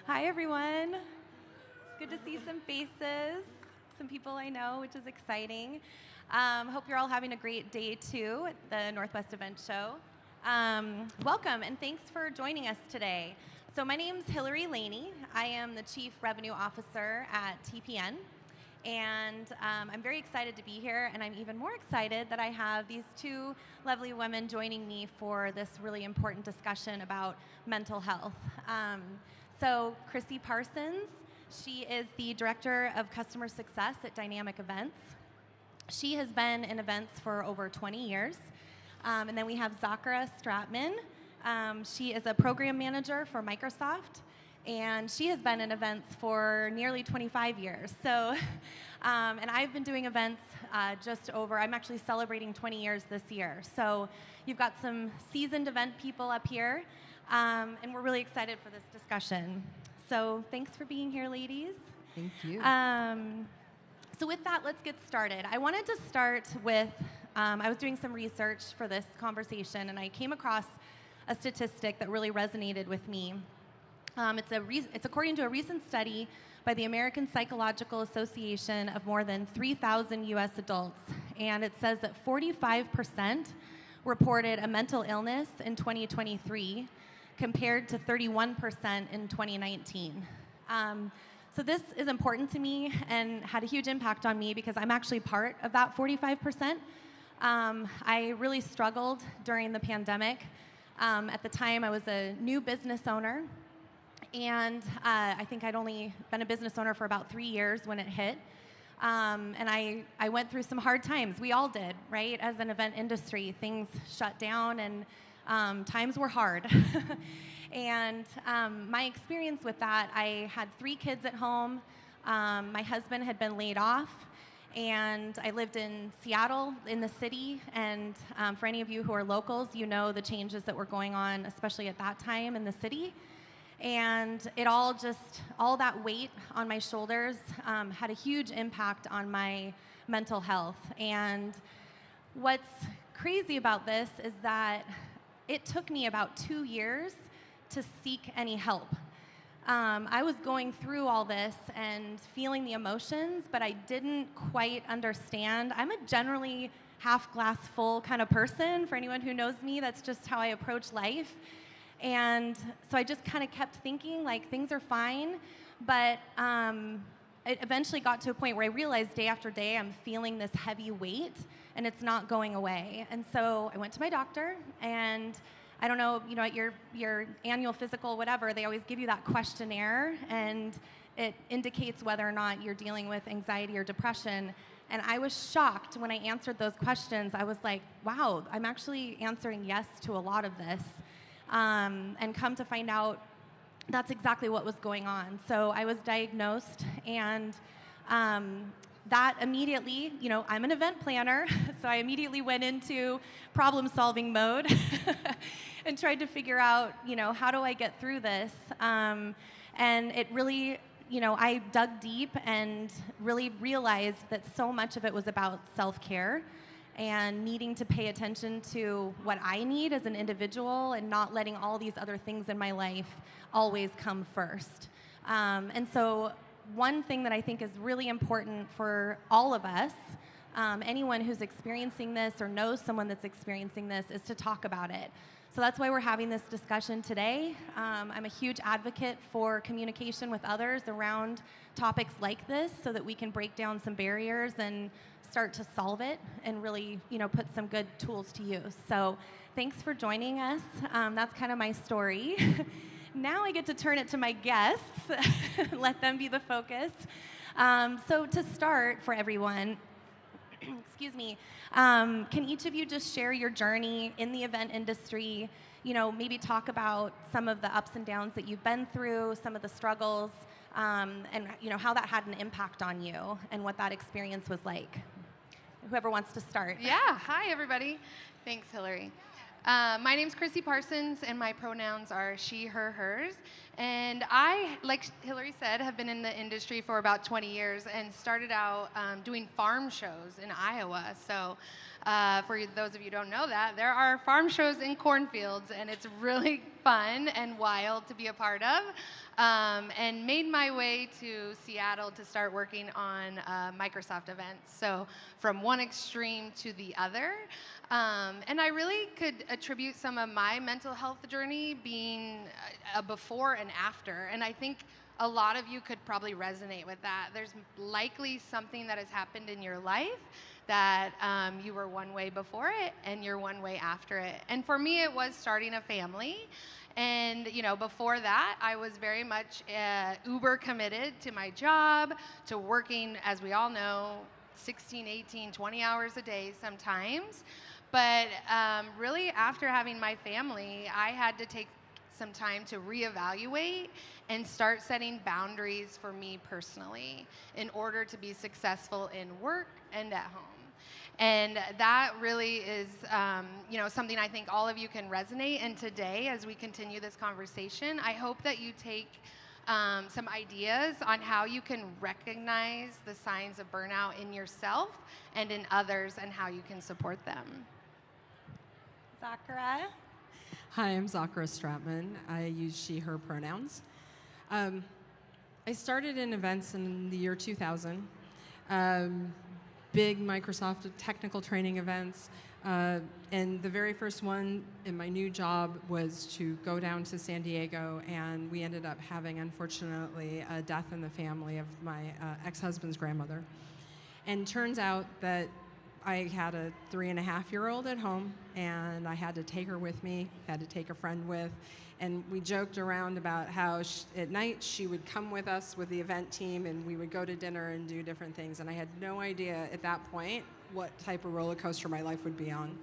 Hi, everyone. It's good to see some faces, some people I know, which is exciting. Hope you're all having a great day, too, at the Northwest Event Show. Welcome, and thanks for joining us today. So my name's Hillary Laney. I am the Chief Revenue Officer at TPN. And I'm very excited to be here, and I'm even more excited that I have these two lovely women joining me for this really important discussion about mental health. So Chrissy Parsons, she is the Director of Customer Success at Dynamic Events. She has been in events for over 20 years. And then we have Zachara Stratman. She is a Program Manager for Microsoft. And she has been in events for nearly 25 years. So, and I've been doing events I'm actually celebrating 20 years this year. So you've got some seasoned event people up here, and we're really excited for this discussion. So thanks for being here, ladies. Thank you. So with that, let's get started. I wanted to start with, I was doing some research for this conversation, and I came across a statistic that really resonated with me. It's according to a recent study by the American Psychological Association of more than 3,000 U.S. adults, and it says that 45% reported a mental illness in 2023 compared to 31% in 2019. So this is important to me and had a huge impact on me because I'm actually part of that 45%. I really struggled during the pandemic. At the time, I was a new business owner. And I think I'd only been a business owner for about 3 years when it hit. And I went through some hard times. We all did, right? As an event industry, things shut down and times were hard. And my experience with that, I had 3 kids at home. My husband had been laid off. And I lived in Seattle, in the city. And for any of you who are locals, you know the changes that were going on, especially at that time in the city. And it all that weight on my shoulders had a huge impact on my mental health. And what's crazy about this is that it took me about 2 years to seek any help. I was going through all this and feeling the emotions, but I didn't quite understand. I'm a generally half glass full kind of person. For anyone who knows me, that's just how I approach life. And so I just kind of kept thinking, like, things are fine. But it eventually got to a point where I realized day after day I'm feeling this heavy weight, and it's not going away. And so I went to my doctor, and I don't know, at your annual physical, whatever, they always give you that questionnaire, and it indicates whether or not you're dealing with anxiety or depression. And I was shocked when I answered those questions. I was like, wow, I'm actually answering yes to a lot of this. And come to find out, that's exactly what was going on. So I was diagnosed, and that immediately, I'm an event planner, so I immediately went into problem-solving mode and tried to figure out, how do I get through this? And it really, I dug deep and really realized that so much of it was about self-care and needing to pay attention to what I need as an individual and not letting all these other things in my life always come first. And so one thing that I think is really important for all of us, anyone who's experiencing this or knows someone that's experiencing this, is to talk about it. So that's why we're having this discussion today. I'm a huge advocate for communication with others around topics like this so that we can break down some barriers and start to solve it and really, put some good tools to use. So thanks for joining us. That's kind of my story. Now I get to turn it to my guests, let them be the focus. So to start for everyone, excuse me, can each of you just share your journey in the event industry, maybe talk about some of the ups and downs that you've been through, some of the struggles, and how that had an impact on you and what that experience was like. Whoever wants to start. Yeah, hi everybody. Thanks, Hillary. My name's Chrissy Parsons, and my pronouns are she, her, hers. And I, like Hillary said, have been in the industry for about 20 years and started out doing farm shows in Iowa. So for those of you who don't know that, there are farm shows in cornfields, and it's really fun and wild to be a part of, and made my way to Seattle to start working on Microsoft events. So from one extreme to the other. And I really could attribute some of my mental health journey being a before and after. And I think a lot of you could probably resonate with that. There's likely something that has happened in your life that you were one way before it and you're one way after it. And for me, it was starting a family. And before that, I was very much uber committed to my job, to working, as we all know, 16, 18, 20 hours a day sometimes. But really, after having my family, I had to take some time to reevaluate and start setting boundaries for me personally in order to be successful in work and at home. And that really is something I think all of you can resonate. And today, as we continue this conversation, I hope that you take some ideas on how you can recognize the signs of burnout in yourself and in others and how you can support them. Zachara? Hi, I'm Zachara Stratman. I use she, her pronouns. I started in events in the year 2000. Big Microsoft technical training events. And the very first one in my new job was to go down to San Diego, and we ended up having, unfortunately, a death in the family of my ex-husband's grandmother. And turns out that I had a 3.5-year-old at home, and I had to take her with me, had to take a friend with, and we joked around about how at night she would come with us with the event team, and we would go to dinner and do different things, and I had no idea at that point what type of roller coaster my life would be on.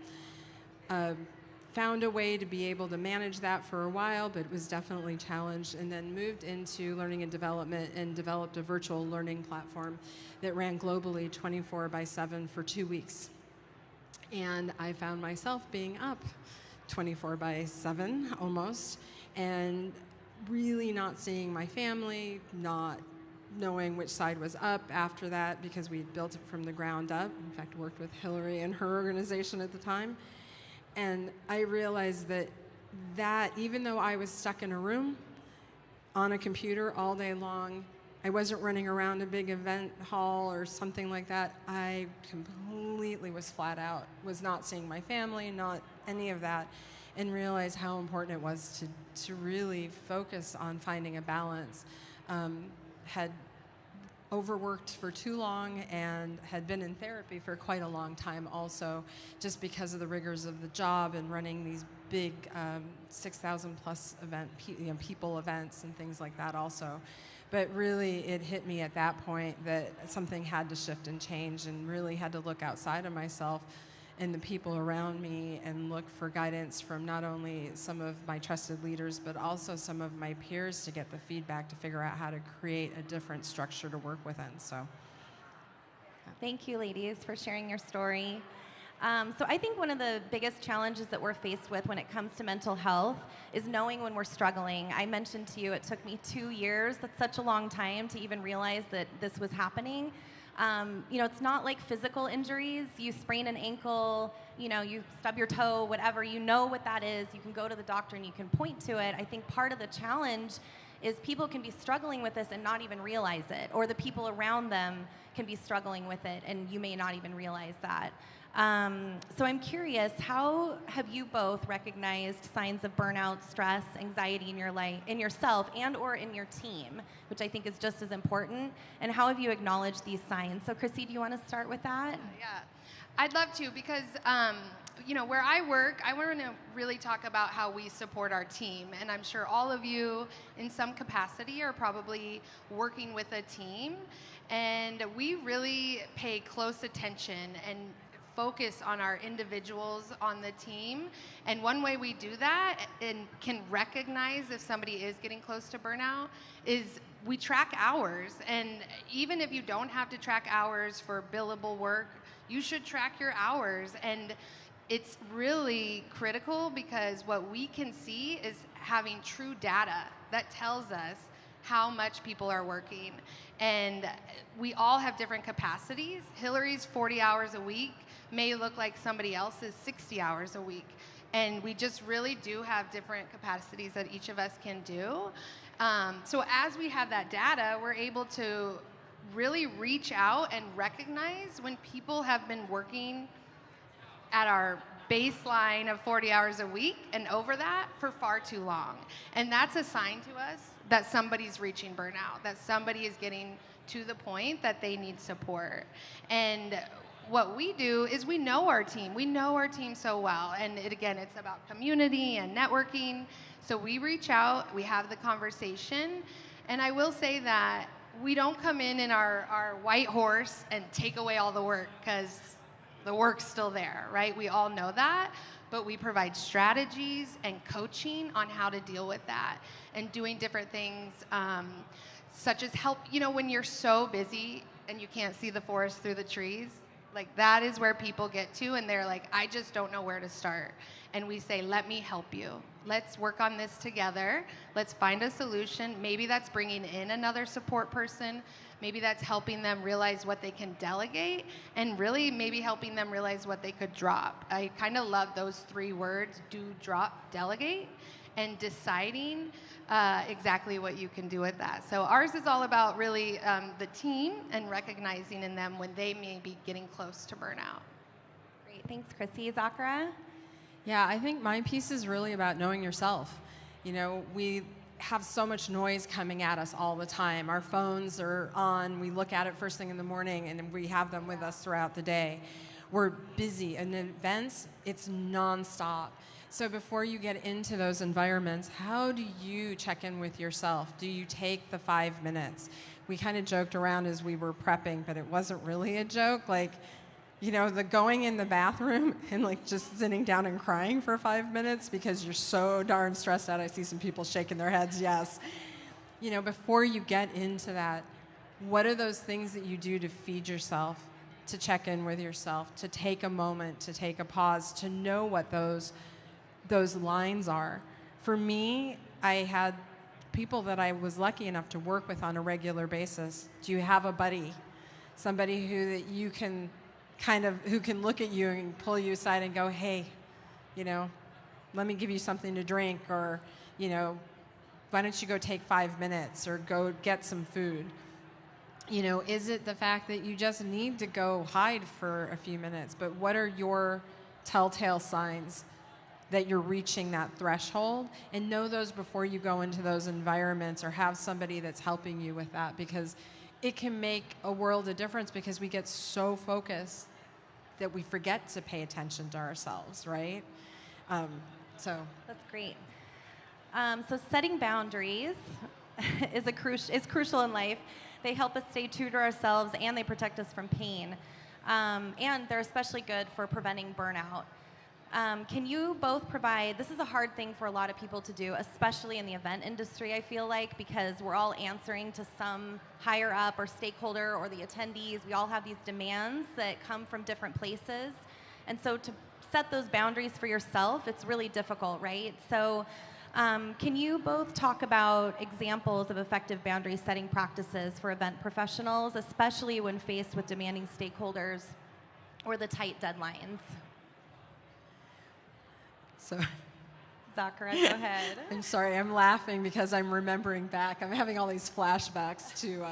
Found a way to be able to manage that for a while, but it was definitely challenged, and then moved into learning and development and developed a virtual learning platform that ran globally 24/7 for 2 weeks. And I found myself being up 24/7 almost, and really not seeing my family, not knowing which side was up after that, because we had built it from the ground up. In fact, worked with Hillary and her organization at the time. And I realized that even though I was stuck in a room on a computer all day long, I wasn't running around a big event hall or something like that. I completely was flat out, was not seeing my family, not any of that, and realized how important it was to really focus on finding a balance. Had overworked for too long and had been in therapy for quite a long time also, just because of the rigors of the job and running these big 6,000 plus people events and things like that also. But really it hit me at that point that something had to shift and change, and really had to look outside of myself and the people around me and look for guidance from not only some of my trusted leaders, but also some of my peers to get the feedback to figure out how to create a different structure to work within. So, Thank you, ladies, for sharing your story. So I think one of the biggest challenges that we're faced with when it comes to mental health is knowing when we're struggling. I mentioned to you it took me 2 years. That's such a long time to even realize that this was happening. It's not like physical injuries. You sprain an ankle, you stub your toe, whatever, you know what that is. You can go to the doctor and you can point to it. I think part of the challenge is people can be struggling with this and not even realize it, or the people around them can be struggling with it and you may not even realize that. So I'm curious, how have you both recognized signs of burnout, stress, anxiety in your life, in yourself and or in your team, which I think is just as important, and how have you acknowledged these signs? So Chrissy, do you want to start with that? Yeah, I'd love to, because where I work, I want to really talk about how we support our team, and I'm sure all of you in some capacity are probably working with a team, and we really pay close attention and focus on our individuals on the team. And one way we do that and can recognize if somebody is getting close to burnout is we track hours. And even if you don't have to track hours for billable work, you should track your hours. And it's really critical, because what we can see is having true data that tells us how much people are working. And we all have different capacities. Hillary's 40 hours a week may look like somebody else's 60 hours a week. And we just really do have different capacities that each of us can do. So as we have that data, we're able to really reach out and recognize when people have been working at our baseline of 40 hours a week and over that for far too long. And that's a sign to us that somebody's reaching burnout, that somebody is getting to the point that they need support. And what we do is we know our team. We know our team so well. And again, it's about community and networking. So we reach out, we have the conversation. And I will say that we don't come in our white horse and take away all the work, because the work's still there, right? We all know that, but we provide strategies and coaching on how to deal with that and doing different things, such as help, when you're so busy and you can't see the forest through the trees, like that is where people get to, and they're like, I just don't know where to start. And we say, let me help you. Let's work on this together. Let's find a solution. Maybe that's bringing in another support person. Maybe that's helping them realize what they can delegate, and really maybe helping them realize what they could drop. I kind of love those 3 words, do, drop, delegate, and deciding exactly what you can do with that. So ours is all about really the team and recognizing in them when they may be getting close to burnout. Great, thanks, Chrissy. Zachara? Yeah, I think my piece is really about knowing yourself. We have so much noise coming at us all the time. Our phones are on, we look at it first thing in the morning, and we have them with us throughout the day. We're busy, and events, it's nonstop. So before you get into those environments, how do you check in with yourself? Do you take the 5 minutes? We kind of joked around as we were prepping, but it wasn't really a joke. The going in the bathroom and just sitting down and crying for 5 minutes because you're so darn stressed out. I see some people shaking their heads, yes. Before you get into that, what are those things that you do to feed yourself, to check in with yourself, to take a moment, to take a pause, to know what those lines are? For me, I had people that I was lucky enough to work with on a regular basis. Do you have a buddy? Somebody that you can who can look at you and pull you aside and go, hey, let me give you something to drink, or, why don't you go take 5 minutes or go get some food? Is it the fact that you just need to go hide for a few minutes? But what are your telltale signs that you're reaching that threshold? And know those before you go into those environments, or have somebody that's helping you with that, because it can make a world of difference, because we get so focused that we forget to pay attention to ourselves, right? That's great. So setting boundaries is crucial in life. They help us stay true to ourselves, and they protect us from pain. And they're especially good for preventing burnout. Can you both provide, this is a hard thing for a lot of people to do, especially in the event industry, I feel like, because we're all answering to some higher up or stakeholder or the attendees. We all have these demands that come from different places. And so to set those boundaries for yourself, it's really difficult, right? So can you both talk about examples of effective boundary setting practices for event professionals, especially when faced with demanding stakeholders or the tight deadlines? So, Zachara, go ahead. I'm sorry, I'm laughing because I'm remembering back. I'm having all these flashbacks to,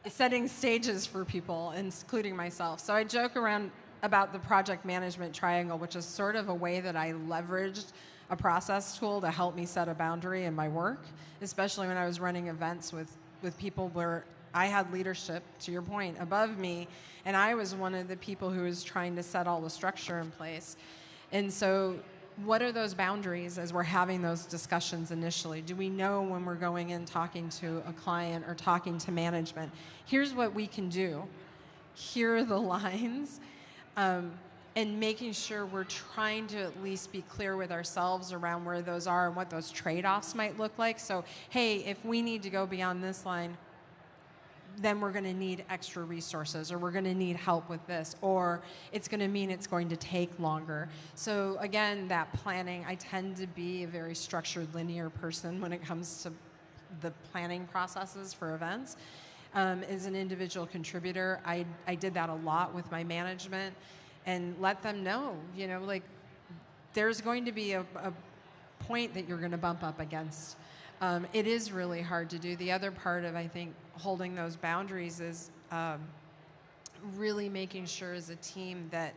setting stages for people, including myself. So I joke around about the project management triangle, which is sort of a way that I leveraged a process tool to help me set a boundary in my work, especially when I was running events with people where I had leadership, to your point, above me, and I was one of the people who was trying to set all the structure in place. And so what are those boundaries as we're having those discussions initially? Do we know when we're going in talking to a client or talking to management, here's what we can do, here are the lines, and making sure we're trying to at least be clear with ourselves around where those are and what those trade-offs might look like. So, hey, if we need to go beyond this line, then we're going to need extra resources, or we're going to need help with this, or it's going to mean it's going to take longer. So again, that planning, I tend to be a very structured, linear person when it comes to the planning processes for events. As an individual contributor, I did that a lot with my management and let them know, there's going to be a point that you're going to bump up against. It is really hard to do. The other part of, I think, holding those boundaries is really making sure as a team that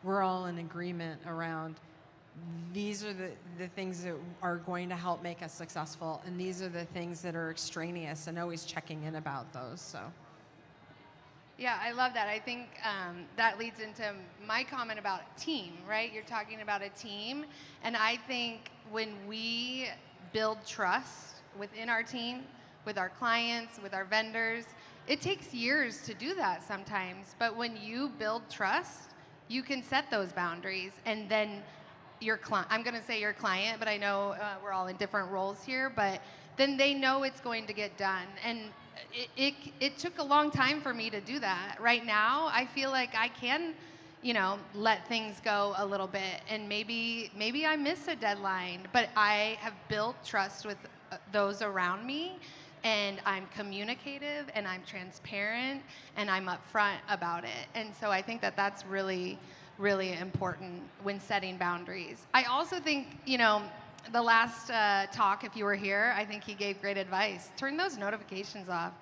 we're all in agreement around these are the things that are going to help make us successful, and these are the things that are extraneous, and always checking in about those. So. Yeah, I love that. I think that leads into my comment about team, right? You're talking about a team, and I think when we build trust within our team, with our clients, with our vendors, it takes years to do that sometimes, but when you build trust, you can set those boundaries, and then your client, I'm going to say your client, but I know we're all in different roles here, but then they know it's going to get done. And it took a long time for me to do that. Right now, I feel like I can, let things go a little bit, and maybe I miss a deadline, but I have built trust with those around me, and I'm communicative, and I'm transparent, and I'm upfront about it. And so I think that that's really important when setting boundaries. I also think, the last talk, if you were here, I think he gave great advice. Turn those notifications off.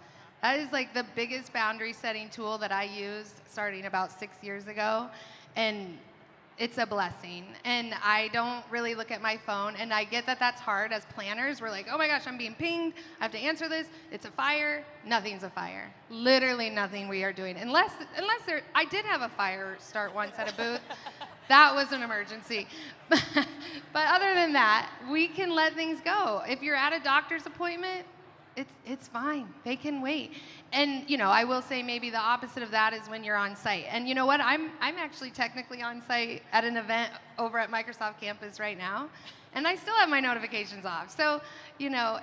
That is like the biggest boundary setting tool that I used starting about 6 years ago. And it's a blessing. And I don't really look at my phone. And I get that that's hard as planners. We're like, oh my gosh, I'm being pinged. I have to answer this. It's a fire. Nothing's a fire. Literally nothing we are doing. Unless I did have a fire start once at a booth. That was an emergency. But other than that, we can let things go. If you're at a doctor's appointment, it's fine. They can wait. And I will say maybe the opposite of that is when you're on site. And you know what? I'm actually technically on site at an event over at Microsoft campus right now, and I still have my notifications off. So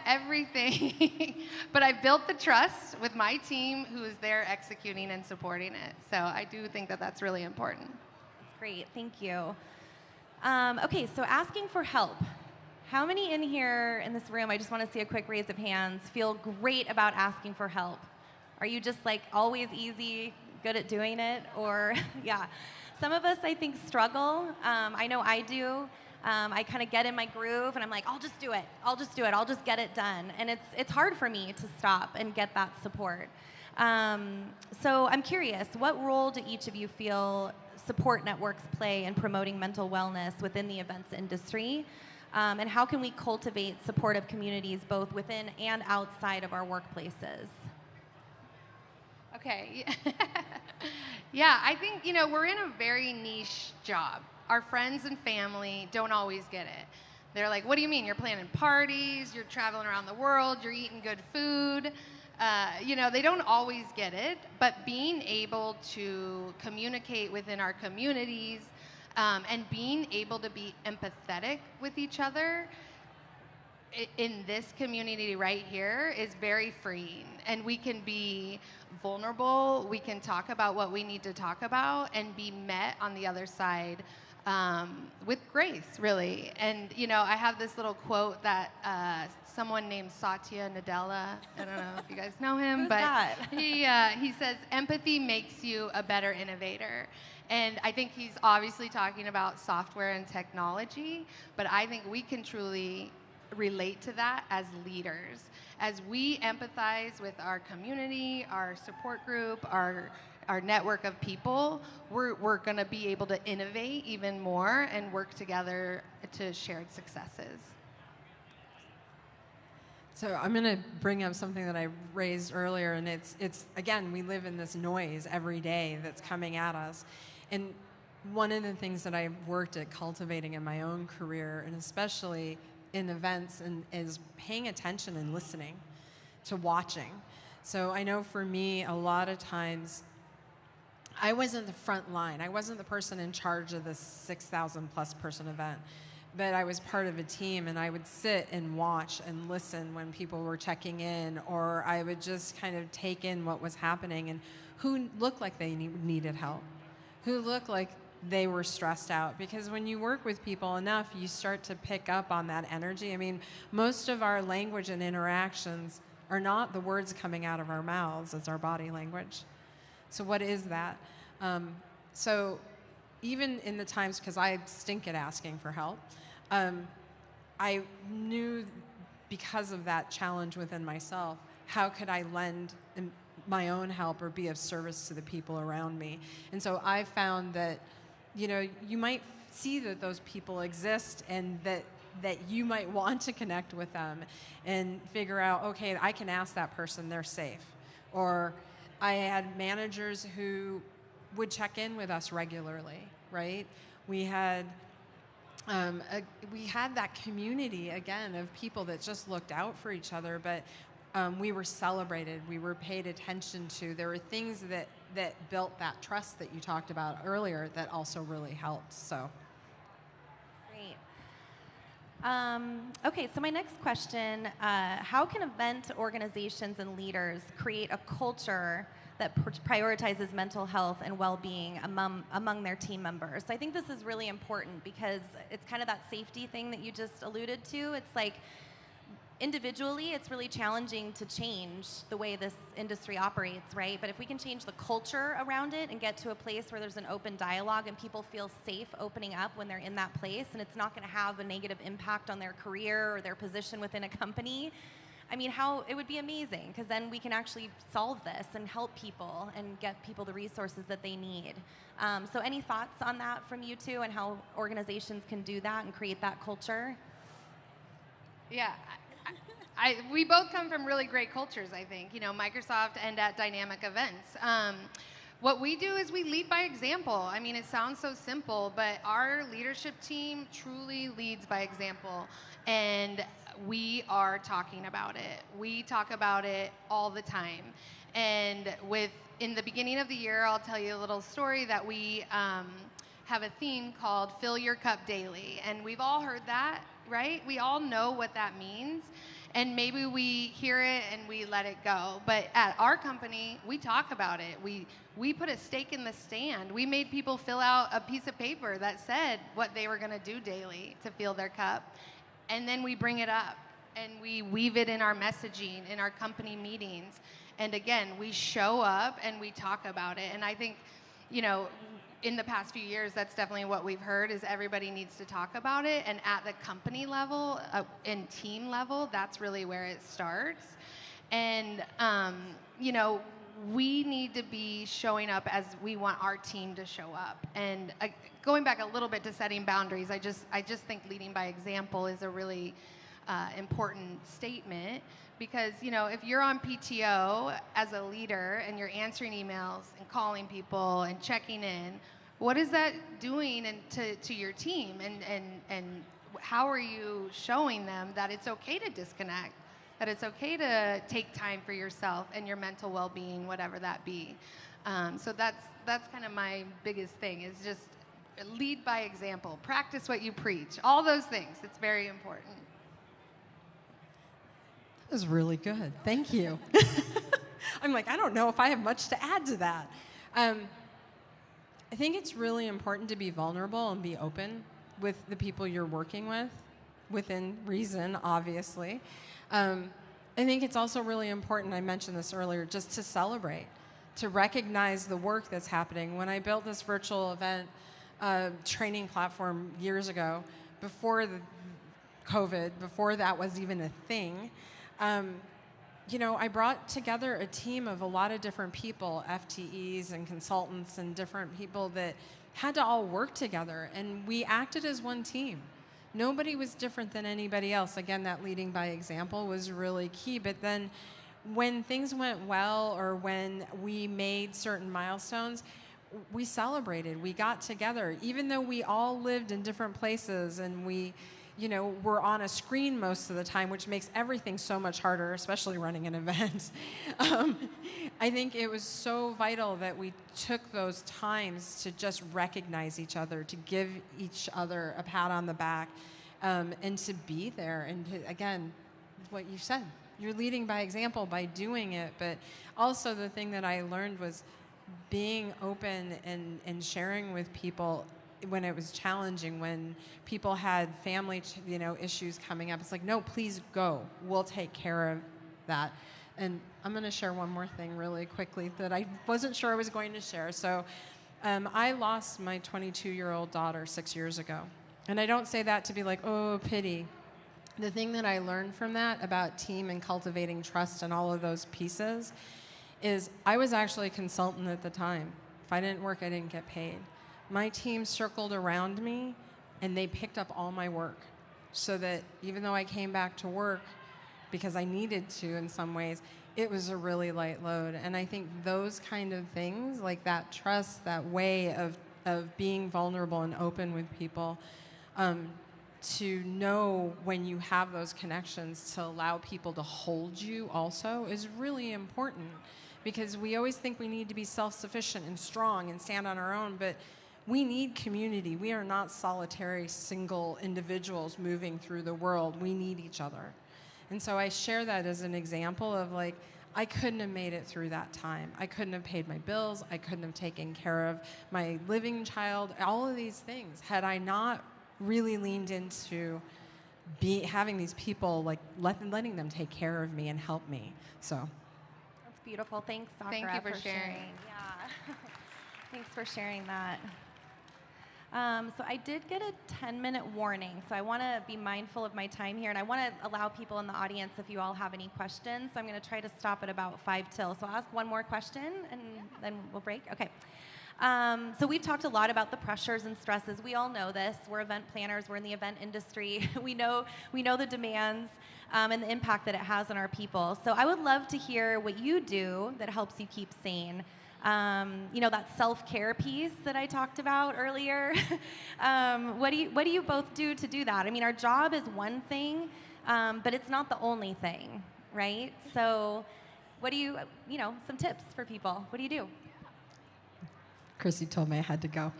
everything. But I built the trust with my team who is there executing and supporting it. So I do think that that's really important. That's great. Thank you. Okay, so asking for help. How many in here in this room, I just want to see a quick raise of hands, feel great about asking for help? Are you just like always easy, good at doing it? Or, yeah. Some of us, I think, struggle. I know I do. I kind of get in my groove and I'm like, I'll just do it. I'll just do it. I'll just get it done. And it's hard for me to stop and get that support. So I'm curious, what role do each of you feel support networks play in promoting mental wellness within the events industry? And how can we cultivate supportive communities both within and outside of our workplaces? Okay. Yeah, I think, we're in a very niche job. Our friends and family don't always get it. They're like, what do you mean? You're planning parties, you're traveling around the world, you're eating good food. They don't always get it, but being able to communicate within our communities and being able to be empathetic with each other in this community right here is very freeing. And we can be vulnerable, we can talk about what we need to talk about and be met on the other side with grace, really. And, I have this little quote that someone named Satya Nadella, I don't know if you guys know him, Who's but that? he says, empathy makes you a better innovator. And I think he's obviously talking about software and technology, but I think we can truly relate to that as leaders. As we empathize with our community, our support group, our network of people, we're going to be able to innovate even more and work together to shared successes. So I'm going to bring up something that I raised earlier, and it's again, we live in this noise every day that's coming at us. And one of the things that I've worked at cultivating in my own career, and especially in events, and is paying attention and listening to watching. So I know for me, a lot of times, I wasn't the front line. I wasn't the person in charge of this 6,000 plus person event, but I was part of a team, and I would sit and watch and listen when people were checking in, or I would just kind of take in what was happening and who looked like they needed help, who looked like they were stressed out. Because when you work with people enough, you start to pick up on that energy. I mean, most of our language and interactions are not the words coming out of our mouths, it's our body language. So what is that? So even in the times, because I stink at asking for help, I knew because of that challenge within myself, how could I lend my own help or be of service to the people around me? And so I found that, you might see that those people exist and that you might want to connect with them and figure out, okay, I can ask that person, they're safe. Or I had managers who would check in with us regularly, right? We had that community, again, of people that just looked out for each other, but we were celebrated, we were paid attention to. There were things that built that trust that you talked about earlier that also really helped, so. Great. Okay, so my next question, how can event organizations and leaders create a culture that prioritizes mental health and well-being among their team members? So I think this is really important because it's kind of that safety thing that you just alluded to. It's like, individually, it's really challenging to change the way this industry operates, right? But if we can change the culture around it and get to a place where there's an open dialogue and people feel safe opening up when they're in that place, and it's not going to have a negative impact on their career or their position within a company, I mean, it would be amazing, because then we can actually solve this and help people and get people the resources that they need. So any thoughts on that from you two, and how organizations can do that and create that culture? Yeah. We both come from really great cultures, I think, Microsoft and at dynamic events. What we do is we lead by example. I mean, it sounds so simple, but our leadership team truly leads by example, and we are talking about it. We talk about it all the time. And in the beginning of the year, I'll tell you a little story that we have a theme called Fill Your Cup Daily, and we've all heard that, right? We all know what that means. And maybe we hear it and we let it go. But at our company, we talk about it. We put a stake in the stand. We made people fill out a piece of paper that said what they were going to do daily to fill their cup. And then we bring it up and we weave it in our messaging, in our company meetings. And again, we show up and we talk about it. And I think, in the past few years, that's definitely what we've heard, is everybody needs to talk about it. And at the company level and team level, that's really where it starts. And, we need to be showing up as we want our team to show up. And going back a little bit to setting boundaries, I just think leading by example is a really important statement. Because, if you're on PTO as a leader and you're answering emails and calling people and checking in, what is that doing to your team? And how are you showing them that it's okay to disconnect, that it's okay to take time for yourself and your mental well-being, whatever that be? So that's kind of my biggest thing, is just lead by example, practice what you preach, all those things. It's very important. That was really good. Thank you. I'm like, I don't know if I have much to add to that. I think it's really important to be vulnerable and be open with the people you're working with, within reason, obviously. I think it's also really important, I mentioned this earlier, just to celebrate, to recognize the work that's happening. When I built this virtual event training platform years ago, before the COVID, before that was even a thing, I brought together a team of a lot of different people, FTEs and consultants and different people that had to all work together, and we acted as one team. Nobody was different than anybody else. Again, that leading by example was really key, but then when things went well or when we made certain milestones, we celebrated, we got together, even though we all lived in different places and we we're on a screen most of the time, which makes everything so much harder, especially running an event. I think it was so vital that we took those times to just recognize each other, to give each other a pat on the back, and to be there. And to, again, what you said, you're leading by example by doing it. But also the thing that I learned was being open and sharing with people when it was challenging, when people had family, issues coming up. It's like, no, please go. We'll take care of that. And I'm going to share one more thing really quickly that I wasn't sure I was going to share. So I lost my 22-year-old daughter 6 years ago. And I don't say that to be like, oh, pity. The thing that I learned from that about team and cultivating trust and all of those pieces is I was actually a consultant at the time. If I didn't work, I didn't get paid. My team circled around me, and they picked up all my work so that even though I came back to work because I needed to in some ways, it was a really light load. And I think those kind of things, like that trust, that way of being vulnerable and open with people, to know when you have those connections to allow people to hold you also is really important, because we always think we need to be self-sufficient and strong and stand on our own, but we need community. We are not solitary single individuals moving through the world. We need each other. And so I share that as an example of like, I couldn't have made it through that time. I couldn't have paid my bills. I couldn't have taken care of my living child, all of these things, had I not really leaned into having these people, like letting them take care of me and help me. So that's beautiful. Thanks, Sakura, Thank you for sharing. Yeah. Thanks for sharing that. So I did get a 10-minute warning, so I want to be mindful of my time here, and I want to allow people in the audience if you all have any questions. So I'm going to try to stop at about 5 till. So I'll ask one more question, and then we'll break. Okay. So we've talked a lot about the pressures and stresses. We all know this. We're event planners. We're in the event industry. We know the demands and the impact that it has on our people. So I would love to hear what you do that helps you keep sane. That self-care piece that I talked about earlier. What do you both do to do that? I mean, our job is one thing, but it's not the only thing, right? So what do you some tips for people. What do you do? Chrissy told me I had to go.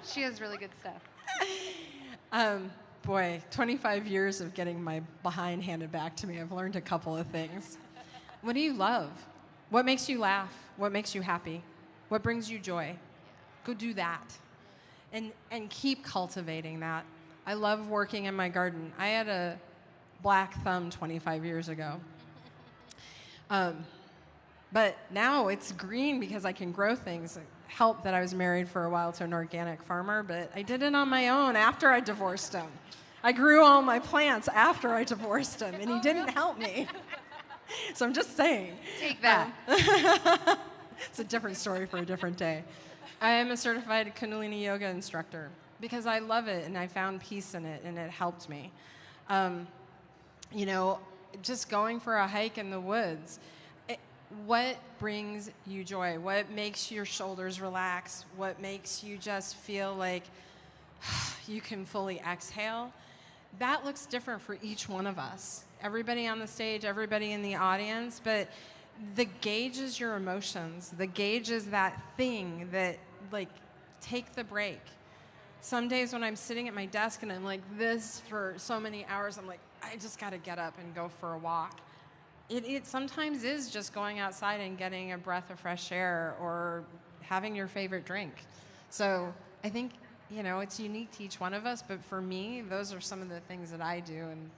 She has really good stuff. Boy, 25 years of getting my behind handed back to me. I've learned a couple of things. What do you love? What makes you laugh? What makes you happy? What brings you joy? Go do that. And keep cultivating that. I love working in my garden. I had a black thumb 25 years ago. But now it's green because I can grow things. It helped that I was married for a while to an organic farmer, but I did it on my own after I divorced him. I grew all my plants after I divorced him, and he didn't help me. So I'm just saying. Take that. It's a different story for a different day. I am a certified Kundalini yoga instructor because I love it, and I found peace in it, and it helped me. Just going for a hike in the woods. What brings you joy? What makes your shoulders relax? What makes you just feel like you can fully exhale? That looks different for each one of us. Everybody on the stage, everybody in the audience, but the gauge is your emotions. The gauge is that thing that, like, take the break. Some days when I'm sitting at my desk and I'm like this for so many hours, I'm like, I just got to get up and go for a walk. It sometimes is just going outside and getting a breath of fresh air or having your favorite drink. So I think, it's unique to each one of us, but for me, those are some of the things that I do. And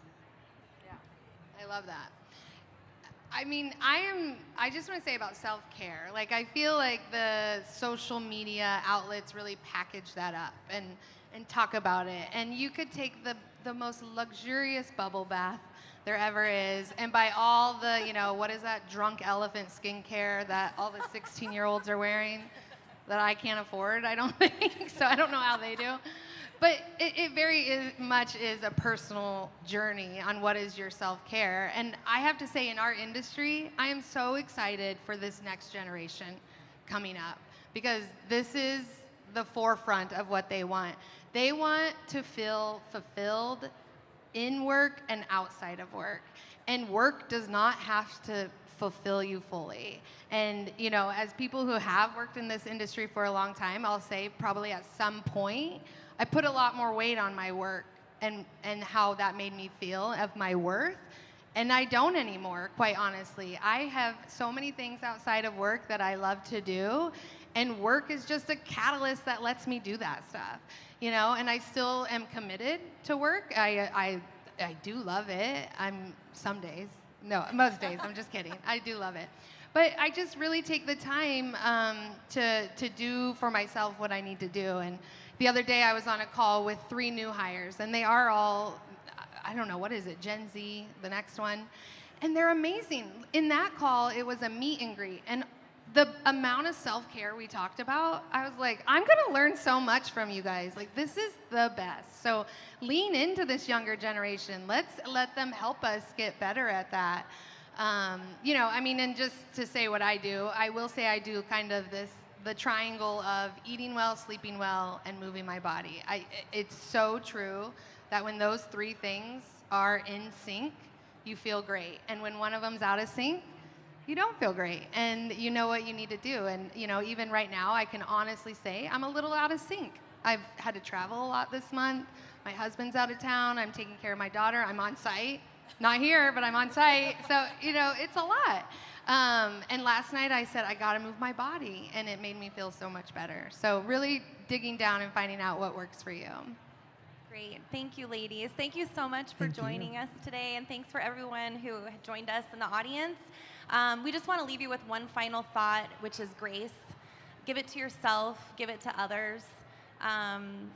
yeah, I love that. I mean, I just want to say about self-care. Like, I feel like the social media outlets really package that up and talk about it. And you could take the most luxurious bubble bath there ever is, and buy all the, what is that, drunk elephant skincare that all the 16-year-olds are wearing that I can't afford, I don't think. So I don't know how they do. But it very much is a personal journey on what is your self-care. And I have to say, in our industry, I am so excited for this next generation coming up, because this is the forefront of what they want. They want to feel fulfilled in work and outside of work. And work does not have to fulfill you fully. And, as people who have worked in this industry for a long time, I'll say probably at some point, I put a lot more weight on my work and how that made me feel of my worth. And I don't anymore, quite honestly. I have so many things outside of work that I love to do, and work is just a catalyst that lets me do that stuff. And I still am committed to work. I do love it. Some days No, most days. I'm just kidding. I do love it. But I just really take the time to do for myself what I need to do. And the other day I was on a call with 3 new hires, and they are all, I don't know, what is it, Gen Z, the next one? And they're amazing. In that call, it was a meet and greet. And the amount of self-care we talked about, I was like, I'm gonna learn so much from you guys. Like, this is the best. So lean into this younger generation. Let's let them help us get better at that. You know, I mean, and just to say what I do, I will say I do kind of the triangle of eating well, sleeping well, and moving my body. It's so true that when those 3 things are in sync, you feel great. And when one of them's out of sync, you don't feel great, and you know what you need to do. And you know, even right now, I can honestly say I'm a little out of sync. I've had to travel a lot this month. My husband's out of town. I'm taking care of my daughter. I'm on site. Not here, but I'm on site. So, you know, it's a lot. And last night I said, I gotta move my body, and it made me feel so much better. So really digging down and finding out what works for you. Great. Thank you, ladies. Thank you so much for joining us today, and thanks for everyone who joined us in the audience. We just want to leave you with one final thought, which is grace. Give it to yourself, give it to others.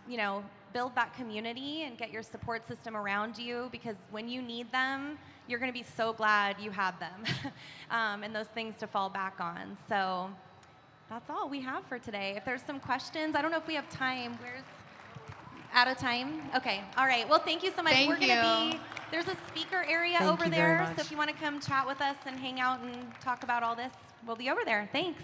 You know, build that community and get your support system around you, because when you need them, you're going to be so glad you have them and those things to fall back on. So that's all we have for today. If there's some questions, I don't know if we have time. Where's out of time? Okay. All right. Well, thank you so much. We're going to be, there's a speaker area over there. So if you want to come chat with us and hang out and talk about all this, we'll be over there. Thanks.